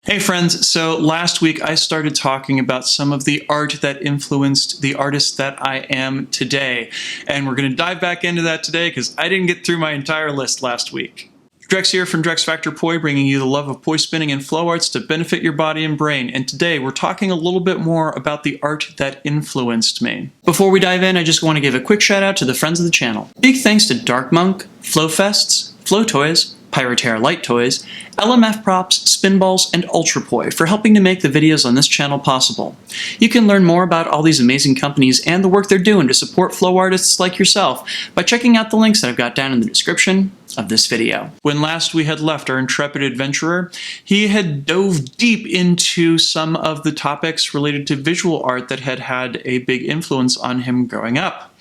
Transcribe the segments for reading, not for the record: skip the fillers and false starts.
Hey friends, so last week I started talking about some of the art that influenced the artist that I am today. And we're going to dive back into that today because I didn't get through my entire list last week. Drex here from Drex Factor Poi, bringing you the love of poi spinning and flow arts to benefit your body and brain. And today we're talking a little bit more about the art that influenced me. Before we dive in, I just want to give a quick shout out to the friends of the channel. Big thanks to Dark Monk, Flow Fests, Flow Toys, Pyroterra Light Toys, LMF Props, Spinballs, and Ultrapoi for helping to make the videos on this channel possible. You can learn more about all these amazing companies and the work they're doing to support flow artists like yourself by checking out the links that I've got down in the description of this video. When last we had left our intrepid adventurer, he had dove deep into some of the topics related to visual art that had had a big influence on him growing up.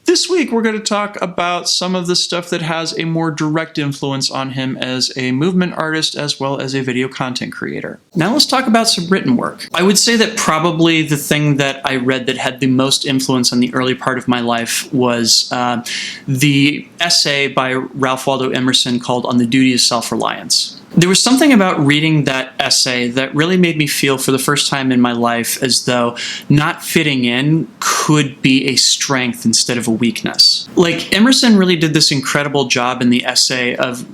This week we're going to talk about some of the stuff that has a more direct influence on him as a movement artist as well as a video content creator. Now let's talk about some written work. I would say that probably the thing that I read that had the most influence on the early part of my life was the essay by Ralph Waldo Emerson called On the Duty of Self-Reliance. There was something about reading that essay that really made me feel for the first time in my life as though not fitting in could be a strength instead of a weakness. Like, Emerson really did this incredible job in the essay of,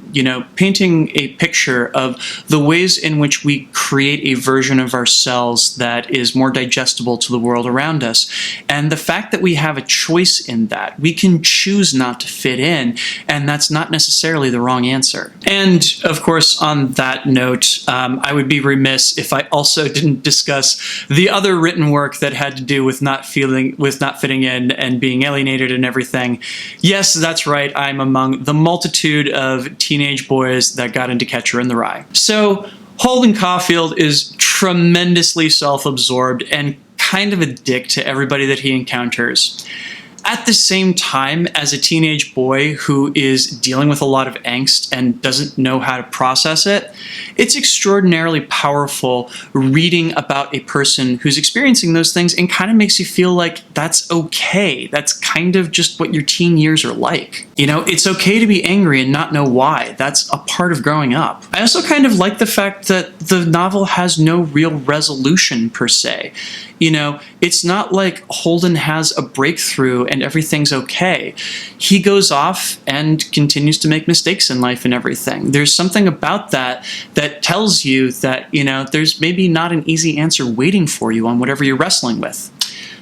painting a picture of the ways in which we create a version of ourselves that is more digestible to the world around us. And the fact that we have a choice in that, we can choose not to fit in, and that's not necessarily the wrong answer. And, of course, on that note, I would be remiss if I also didn't discuss the other written work that had to do with not fitting in and being alienated and everything. Yes, that's right, I'm among the multitude of teenage boys that got into Catcher in the Rye. So, Holden Caufield is tremendously self-absorbed and kind of a dick to everybody that he encounters. At the same time, as a teenage boy who is dealing with a lot of angst and doesn't know how to process it, it's extraordinarily powerful reading about a person who's experiencing those things and kind of makes you feel like that's okay. That's kind of just what your teen years are like. It's okay to be angry and not know why. That's a part of growing up. I also kind of like the fact that the novel has no real resolution per se. It's not like Holden has a breakthrough and everything's okay. He goes off and continues to make mistakes in life and everything. There's something about that that tells you that, there's maybe not an easy answer waiting for you on whatever you're wrestling with.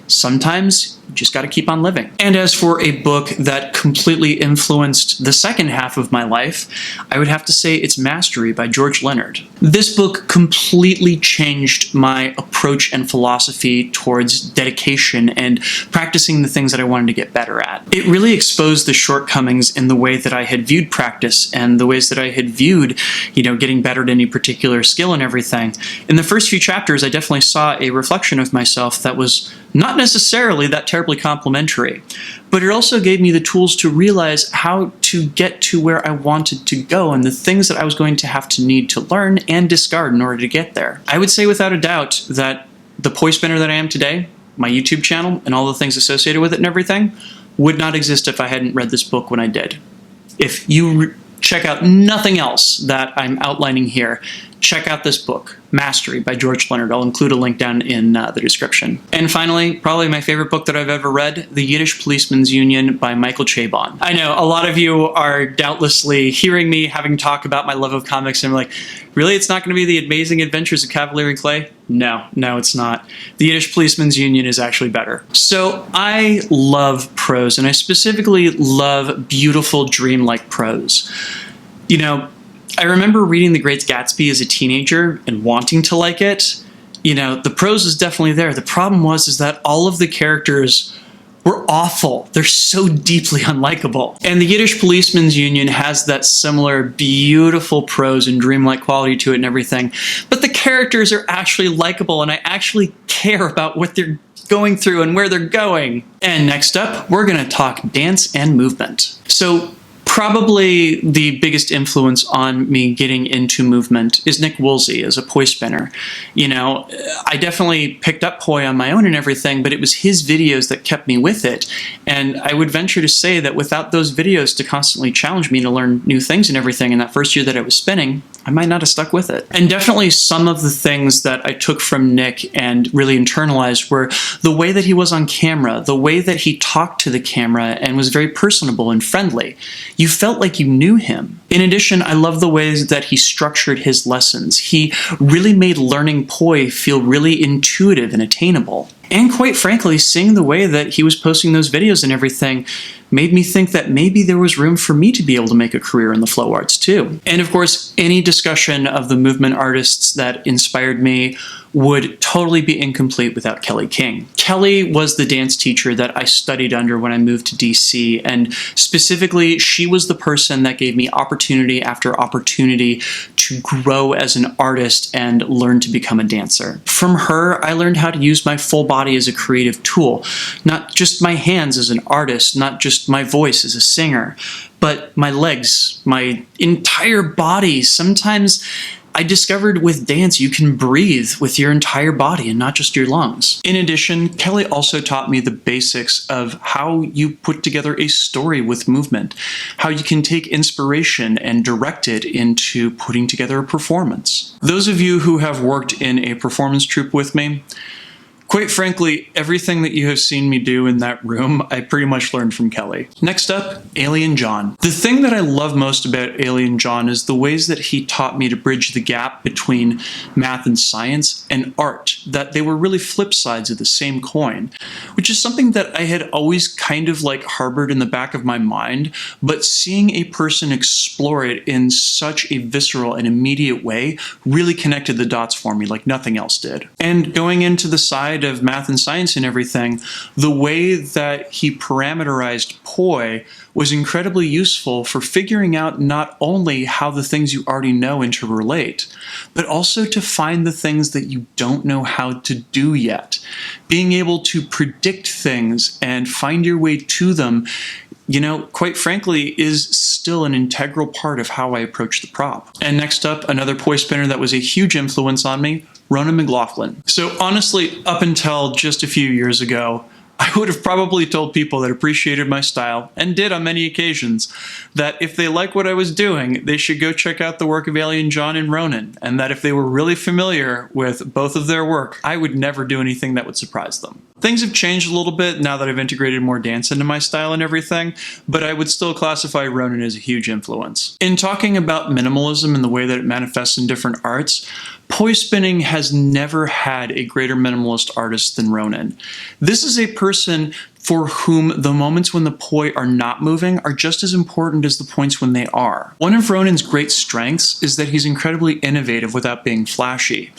Sometimes you just got to keep on living. And as for a book that completely influenced the second half of my life, I would have to say it's Mastery by George Leonard. This book completely changed my approach and philosophy towards dedication and practicing the things that I wanted to get better at. It really exposed the shortcomings in the way that I had viewed practice and the ways that I had viewed, getting better at any particular skill and everything. In the first few chapters, I definitely saw a reflection of myself that was not necessarily that terribly complimentary, but it also gave me the tools to realize how to get to where I wanted to go and the things that I was going to have to need to learn and discard in order to get there. I would say without a doubt that the poi spinner that I am today, my YouTube channel, and all the things associated with it and everything, would not exist if I hadn't read this book when I did. If you check out nothing else that I'm outlining here, check out this book, Mastery by George Leonard. I'll include a link down in the description. And finally, probably my favorite book that I've ever read, The Yiddish Policemen's Union by Michael Chabon. I know a lot of you are doubtlessly hearing me having talk about my love of comics and like, really, it's not going to be The Amazing Adventures of Cavalier and Clay? No, it's not. The Yiddish Policemen's Union is actually better. So I love prose, and I specifically love beautiful, dreamlike prose. I remember reading The Great Gatsby as a teenager and wanting to like it. The prose is definitely there. The problem was that all of the characters were awful. They're so deeply unlikable. And the Yiddish Policemen's Union has that similar beautiful prose and dreamlike quality to it and everything. But the characters are actually likable, and I actually care about what they're going through and where they're going. And next up, we're going to talk dance and movement. So, probably the biggest influence on me getting into movement is Nick Woolsey as a poi spinner. I definitely picked up poi on my own and everything, but it was his videos that kept me with it. And I would venture to say that without those videos to constantly challenge me to learn new things and everything in that first year that I was spinning, I might not have stuck with it. And definitely some of the things that I took from Nick and really internalized were the way that he was on camera, the way that he talked to the camera and was very personable and friendly. You felt like you knew him. In addition, I love the ways that he structured his lessons. He really made learning poi feel really intuitive and attainable. And quite frankly, seeing the way that he was posting those videos and everything made me think that maybe there was room for me to be able to make a career in the flow arts too. And of course, any discussion of the movement artists that inspired me would totally be incomplete without Kelly King. Kelly was the dance teacher that I studied under when I moved to DC, and specifically, she was the person that gave me opportunity after opportunity to grow as an artist and learn to become a dancer. From her, I learned how to use my full body as a creative tool, not just my hands as an artist, not just my voice as a singer, but my legs, my entire body. Sometimes I discovered with dance you can breathe with your entire body and not just your lungs. In addition, Kelly also taught me the basics of how you put together a story with movement, how you can take inspiration and direct it into putting together a performance. Those of you who have worked in a performance troupe with me, quite frankly, everything that you have seen me do in that room, I pretty much learned from Kelly. Next up, Alien John. The thing that I love most about Alien John is the ways that he taught me to bridge the gap between math and science and art, that they were really flip sides of the same coin, which is something that I had always kind of like harbored in the back of my mind, but seeing a person explore it in such a visceral and immediate way really connected the dots for me like nothing else did. And going into the side of math and science and everything, the way that he parameterized poi was incredibly useful for figuring out not only how the things you already know interrelate, but also to find the things that you don't know how to do yet. Being able to predict things and find your way to them, you know, quite frankly, is still an integral part of how I approach the prop. And next up, another poi spinner that was a huge influence on me, Ronan Mclaughlin. So honestly, up until just a few years ago, I would have probably told people that appreciated my style, and did on many occasions, that if they like what I was doing, they should go check out the work of Alien John and Ronan, and that if they were really familiar with both of their work, I would never do anything that would surprise them. Things have changed a little bit now that I've integrated more dance into my style and everything, but I would still classify Ronan as a huge influence. In talking about minimalism and the way that it manifests in different arts, Poi Spinning has never had a greater minimalist artist than Ronan. This is a person for whom the moments when the poi are not moving are just as important as the points when they are. One of Ronan's great strengths is that he's incredibly innovative without being flashy.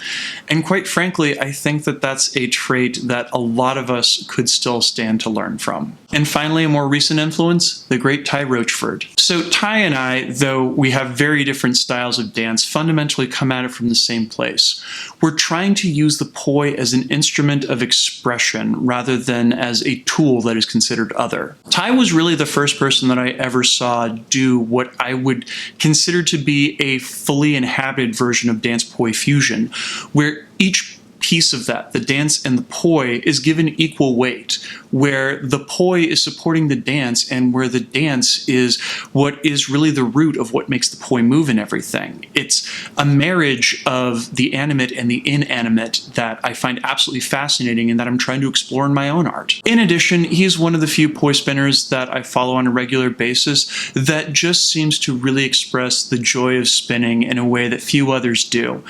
And quite frankly, I think that that's a trait that a lot of us could still stand to learn from. And finally, a more recent influence, the Great Ty Roachford. So Ty and I, though we have very different styles of dance, fundamentally come at it from the same place. We're trying to use the poi as an instrument of expression rather than as a tool that is considered other. Ty was really the first person that I ever saw do what I would consider to be a fully inhabited version of dance poi fusion, where each piece of that, the dance and the poi, is given equal weight, where the poi is supporting the dance and where the dance is what is really the root of what makes the poi move and everything. It's a marriage of the animate and the inanimate that I find absolutely fascinating and that I'm trying to explore in my own art. In addition, he's one of the few poi spinners that I follow on a regular basis that just seems to really express the joy of spinning in a way that few others do.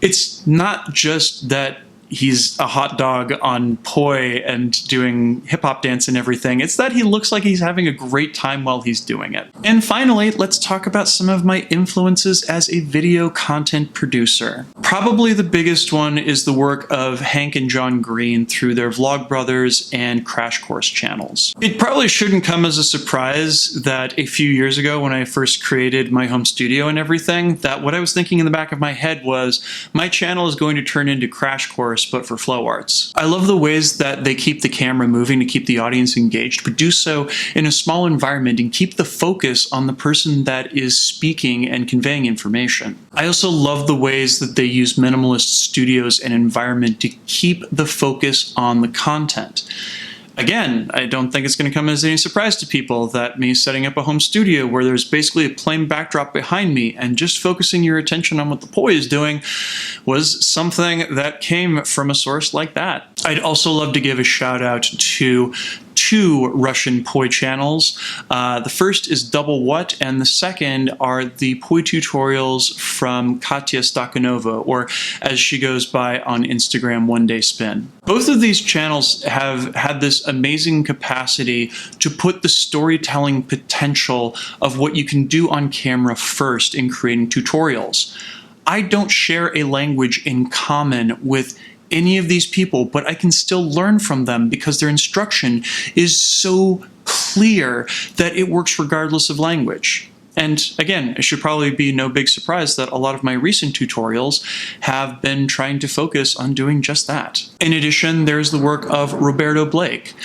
It's not just that he's a hot dog on poi and doing hip-hop dance and everything. It's that he looks like he's having a great time while he's doing it. And finally, let's talk about some of my influences as a video content producer. Probably the biggest one is the work of Hank and John Green through their Vlogbrothers and Crash Course channels. It probably shouldn't come as a surprise that a few years ago when I first created my home studio and everything, that what I was thinking in the back of my head was, my channel is going to turn into Crash Course but for flow arts. I love the ways that they keep the camera moving to keep the audience engaged, but do so in a small environment and keep the focus on the person that is speaking and conveying information. I also love the ways that they use minimalist studios and environment to keep the focus on the content. Again, I don't think it's going to come as any surprise to people that me setting up a home studio where there's basically a plain backdrop behind me and just focusing your attention on what the Poi is doing was something that came from a source like that. I'd also love to give a shout out to two Russian Poi channels. The first is Double What, and the second are the Poi tutorials from Katya Stakhanova, or as she goes by on Instagram, One Day Spin. Both of these channels have had this amazing capacity to put the storytelling potential of what you can do on camera first in creating tutorials. I don't share a language in common with any of these people, but I can still learn from them because their instruction is so clear that it works regardless of language. And again, it should probably be no big surprise that a lot of my recent tutorials have been trying to focus on doing just that. In addition, there's the work of Roberto Blake.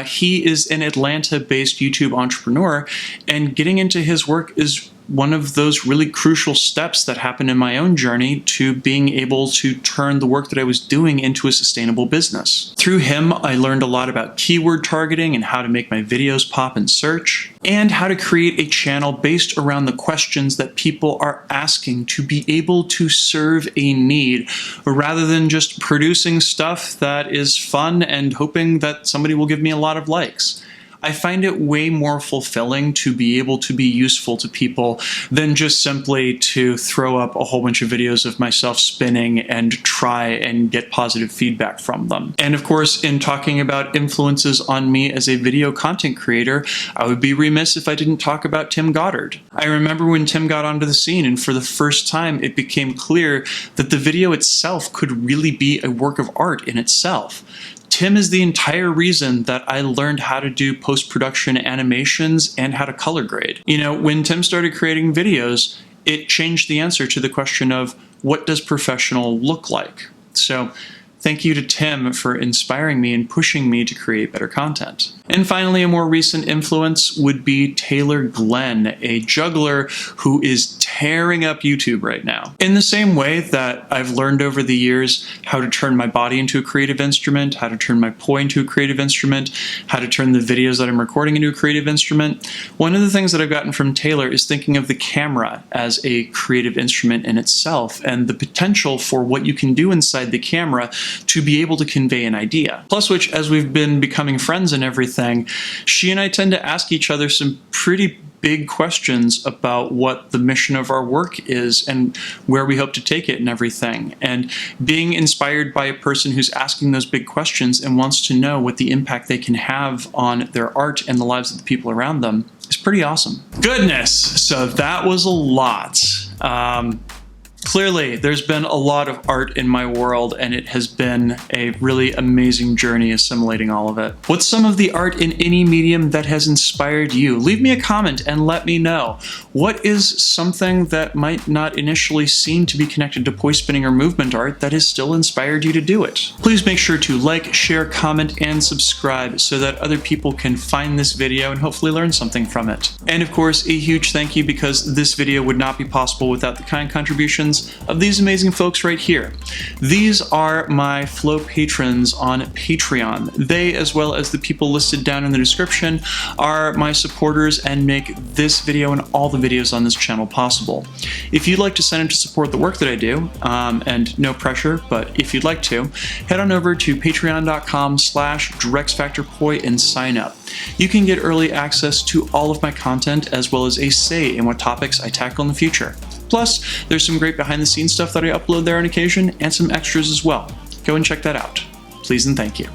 He is an Atlanta-based YouTube entrepreneur, and getting into his work is one of those really crucial steps that happened in my own journey to being able to turn the work that I was doing into a sustainable business. Through him, I learned a lot about keyword targeting and how to make my videos pop in search, and how to create a channel based around the questions that people are asking to be able to serve a need, rather than just producing stuff that is fun and hoping that somebody will give me a lot of likes. I find it way more fulfilling to be able to be useful to people than just simply to throw up a whole bunch of videos of myself spinning and try and get positive feedback from them. And of course, in talking about influences on me as a video content creator, I would be remiss if I didn't talk about Tim Goddard. I remember when Tim got onto the scene, and for the first time it became clear that the video itself could really be a work of art in itself. Tim is the entire reason that I learned how to do post-production animations and how to color grade. You know, when Tim started creating videos, it changed the answer to the question of what does professional look like? So thank you to Tim for inspiring me and pushing me to create better content. And finally, a more recent influence would be Taylor Glenn, a juggler who is tearing up YouTube right now. In the same way that I've learned over the years how to turn my body into a creative instrument, how to turn my Poi into a creative instrument, how to turn the videos that I'm recording into a creative instrument, one of the things that I've gotten from Taylor is thinking of the camera as a creative instrument in itself, and the potential for what you can do inside the camera to be able to convey an idea. Plus which, as we've been becoming friends and everything, she and I tend to ask each other some pretty big questions about what the mission of our work is and where we hope to take it and everything. And being inspired by a person who's asking those big questions and wants to know what the impact they can have on their art and the lives of the people around them is pretty awesome. Goodness, so that was a lot. Clearly, there's been a lot of art in my world, and it has been a really amazing journey assimilating all of it. What's some of the art in any medium that has inspired you? Leave me a comment and let me know. What is something that might not initially seem to be connected to poi spinning or movement art that has still inspired you to do it? Please make sure to like, share, comment, and subscribe so that other people can find this video and hopefully learn something from it. And of course, a huge thank you, because this video would not be possible without the kind contributions of these amazing folks right here. These are my Flow patrons on Patreon. They, as well as the people listed down in the description, are my supporters and make this video and all the videos on this channel possible. If you'd like to sign up to support the work that I do, and no pressure, but if you'd like to, head on over to patreon.com/DirexFactorPoi and sign up. You can get early access to all of my content, as well as a say in what topics I tackle in the future. Plus, there's some great behind-the-scenes stuff that I upload there on occasion, and some extras as well. Go and check that out. Please and thank you.